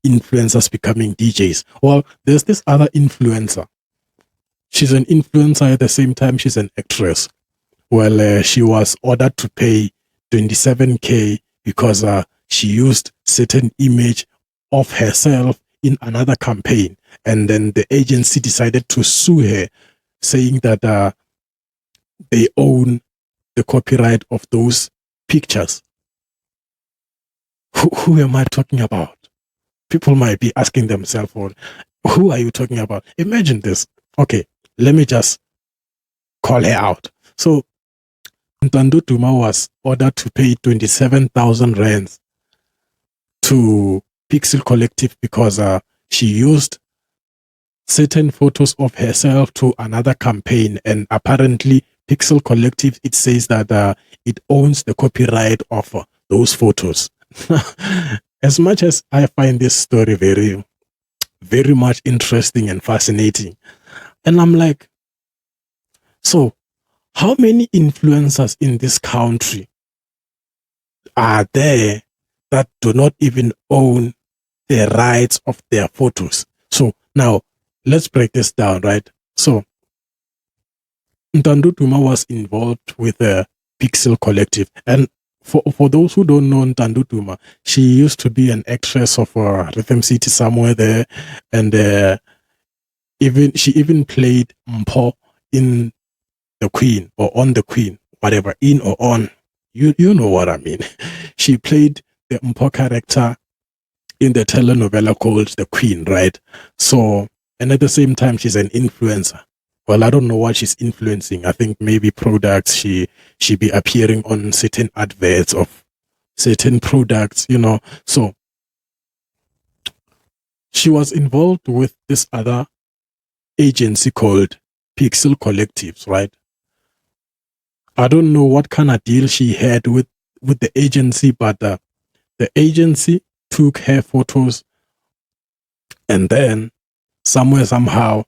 influencers becoming DJs. Well, there's this other influencer. She's an influencer at the same time she's an actress. Well, she was ordered to pay 27K because she used certain image of herself in another campaign, and then the agency decided to sue her, saying that they own the copyright of those pictures. Who am I talking about? People might be asking themselves, well, who are you talking about? Imagine this. Okay, let me just call her out. So Ntando Duma was ordered to pay 27,000 rands to Pixel Kollective because she used certain photos of herself to another campaign, and apparently Pixel Kollective, it says that it owns the copyright of those photos. As much as I find this story very, very much interesting and fascinating, and I'm like, so how many influencers in this country are there that do not even own the rights of their photos? So now let's break this down, right? So Ntando Duma was involved with the Pixel Kollective, and for those who don't know Ntando Duma, she used to be an actress of Rhythm City somewhere there, and she even played Mpo in The Queen, or on The Queen, whatever, in or on, you know what I mean. She played the Mpo character in the telenovela called The Queen, right? So, and at the same time, she's an influencer. Well, I don't know what she's influencing. I think maybe products. She be appearing on certain adverts of certain products, you know. So she was involved with this other agency called Pixel Collectives, right? I don't know what kind of deal she had with the agency, but the agency took her photos, and then somehow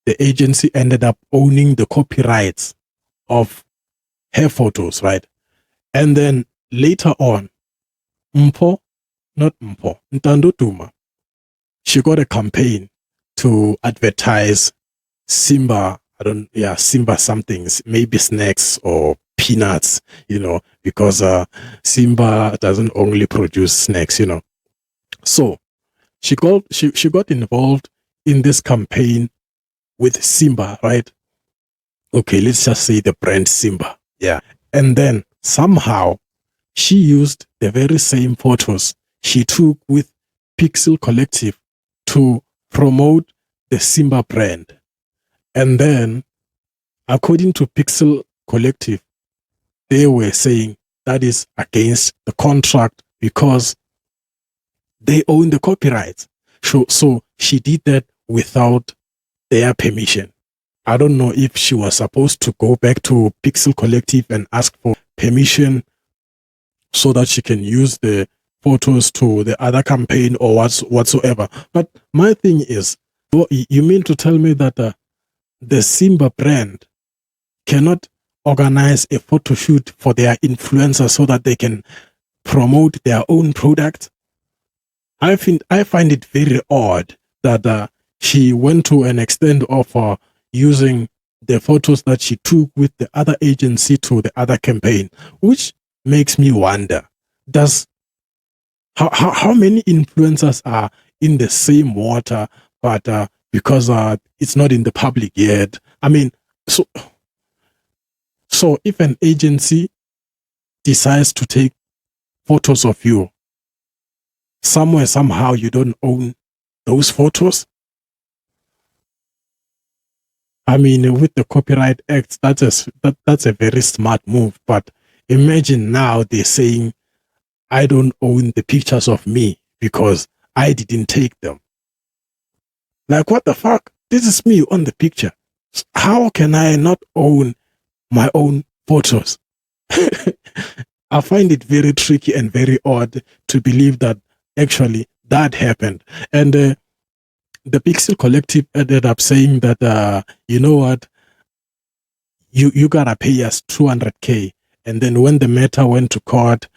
the agency ended up owning the copyrights of her photos, right? And then later on, Ntando Duma, she got a campaign to advertise Simba, Simba something, maybe snacks or peanuts, you know, because Simba doesn't only produce snacks, you know. So she got involved in this campaign with Simba, right? Okay, let's just say the brand Simba. Yeah. And then somehow she used the very same photos she took with Pixel Collective to promote the Simba brand. And then, according to Pixel Collective, they were saying that is against the contract because they own the copyrights. So she did that without their permission. I don't know if she was supposed to go back to Pixel Collective and ask for permission so that she can use the photos to the other campaign or whatsoever. But my thing is, you mean to tell me that the Simba brand cannot organize a photo shoot for their influencers so that they can promote their own product? I find it very odd that she went to an extent of using the photos that she took with the other agency to the other campaign, which makes me wonder, how many influencers are in the same water, but because it's not in the public yet? I mean, so if an agency decides to take photos of you, somehow you don't own those photos. I mean, with the Copyright Act, that's a very smart move. But imagine now they're saying, I don't own the pictures of me because I didn't take them. Like, what the fuck? This is me on the picture. How can I not own my own photos? I find it very tricky and very odd to believe that actually that happened. And the Pixel Collective ended up saying that, you know what, you gotta pay us 200K. And then when the matter went to court,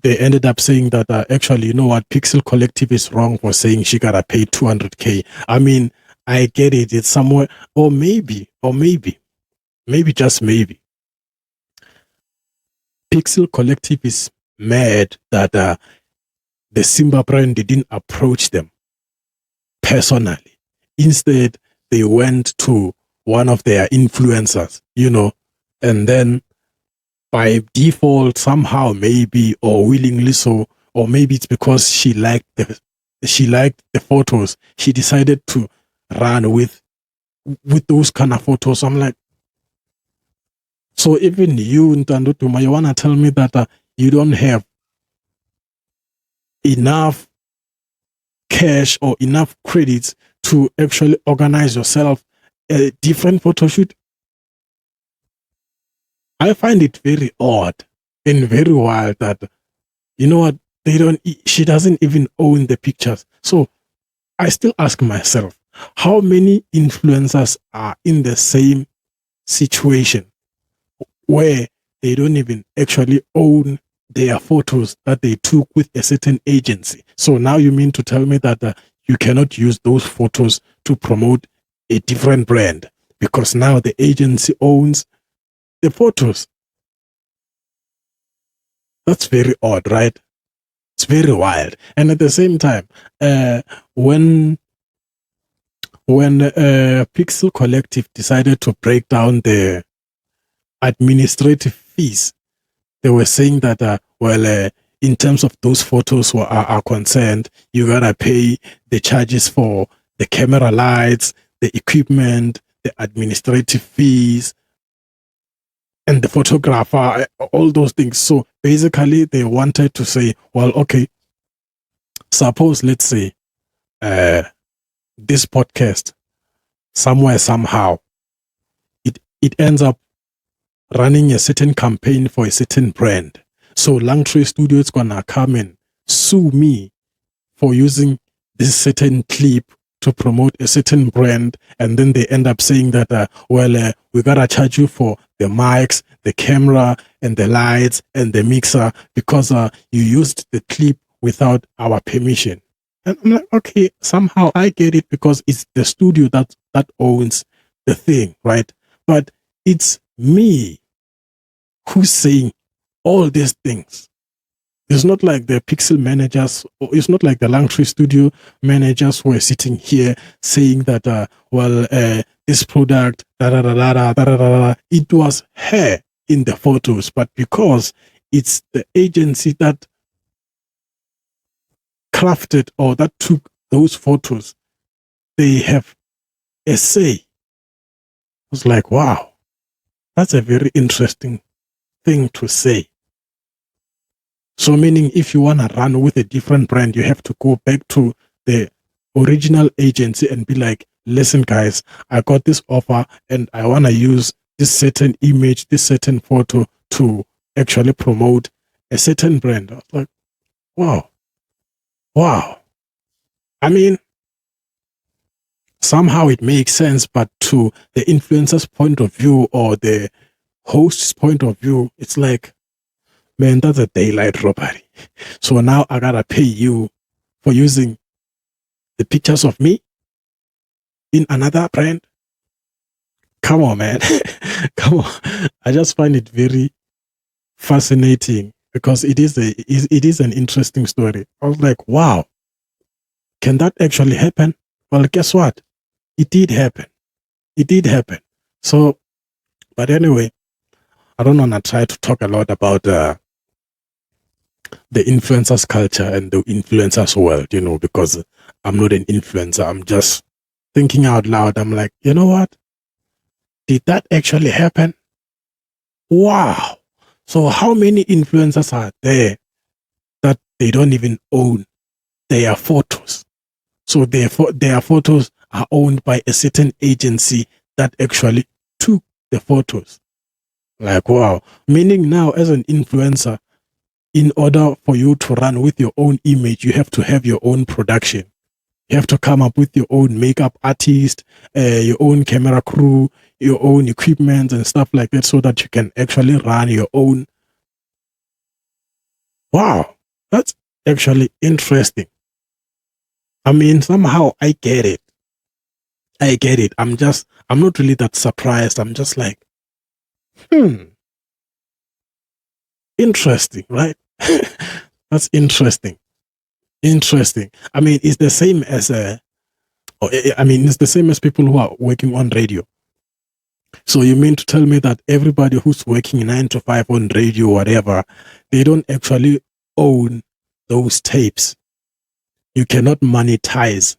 they ended up saying that actually, you know what, Pixel Kollective is wrong for saying she gotta pay 200K. I mean, I get it. It's somewhere, or maybe, just maybe, Pixel Kollective is mad that the Simba brand didn't approach them personally. Instead, they went to one of their influencers, you know, and then by default, somehow, maybe, or willingly so, or maybe it's because she liked the photos, she decided to run with those kind of photos. I'm like, so even you, Ntando Duma, you wanna tell me that you don't have enough cash or enough credits to actually organize yourself a different photo shoot? I find it very odd and very wild that, you know what, she doesn't even own the pictures. So I still ask myself, how many influencers are in the same situation where they don't even actually own their photos that they took with a certain agency? So now you mean to tell me that you cannot use those photos to promote a different brand because now the agency owns the photos? That's very odd, right? It's very wild. And at the same time, when Pixel Kollective decided to break down the administrative fees, they were saying that, in terms of those photos are concerned, you gotta pay the charges for the camera lights, the equipment, the administrative fees, and the photographer, all those things. So basically, they wanted to say, well, okay, suppose, let's say, this podcast, somewhere, somehow, it ends up running a certain campaign for a certain brand. So LungTrey Studio is gonna come and sue me for using this certain clip to promote a certain brand, and then they end up saying that, we gotta charge you for the mics, the camera, and the lights, and the mixer because you used the clip without our permission. And I'm like, okay, somehow I get it because it's the studio that owns the thing, right? But it's me who's saying all these things. It's not like the Pixel managers, or it's not like the LungTrey Studio managers who are sitting here saying that, this product, da da da da da da da da. It was her in the photos, but because it's the agency that crafted or that took those photos, they have a say. I was like, wow, that's a very interesting thing to say. So meaning if you want to run with a different brand, you have to go back to the original agency and be like, listen guys, I got this offer and I want to use this certain image, this certain photo to actually promote a certain brand. I was like, wow. I mean, somehow it makes sense, but to the influencer's point of view or the host's point of view, it's like, man, that's a daylight robbery. So now I gotta pay you for using the pictures of me in another brand. Come on, man. Come on. I just find it very fascinating because it is an interesting story. I was like, wow, can that actually happen? Well, guess what? It did happen. It did happen. So, but anyway, I don't want to try to talk a lot about the influencers culture and the influencers world, because I'm not an influencer. I'm just thinking out loud. I'm like, you know what? Did that actually happen? Wow. So how many influencers are there that they don't even own their photos? So their photos are owned by a certain agency that actually took the photos. Like, wow. Meaning now as an influencer, in order for you to run with your own image, you have to have your own production. You have to come up with your own makeup artist, your own camera crew, your own equipment and stuff like that so that you can actually run your own Wow, that's actually interesting. I mean, somehow I get it. I get it. I'm not really that surprised. I'm just like, interesting, right? That's interesting. Interesting. I mean, it's the same as it's the same as people who are working on radio. So you mean to tell me that everybody who's working 9 to 5 on radio, whatever, they don't actually own those tapes? You cannot monetize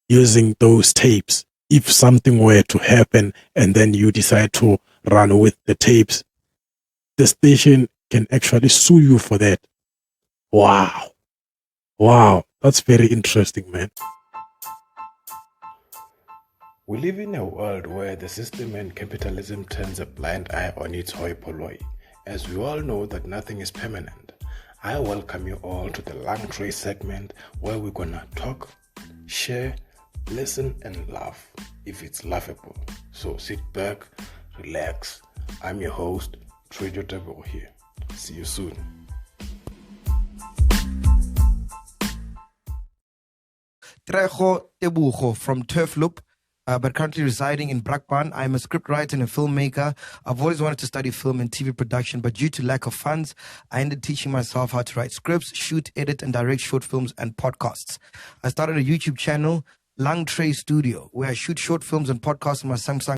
using those tapes. If something were to happen and then you decide to run with the tapes, the station can actually sue you for that. Wow. Wow. That's very interesting, man. We live in a world where the system and capitalism turns a blind eye on its hoi polloi. As we all know that nothing is permanent, I welcome you all to the LungTrey segment where we're gonna talk, share, listen and laugh if it's laughable. So sit back, relax. I'm your host, Ntando here. See you soon. Trejo Tebujo from Turf Loop, but currently residing in Brakpan. I'm a scriptwriter and a filmmaker. I've always wanted to study film and TV production, but due to lack of funds, I ended teaching myself how to write scripts, shoot, edit, and direct short films and podcasts. I started a YouTube channel, LungTrey Studio, where I shoot short films and podcasts on my Samsung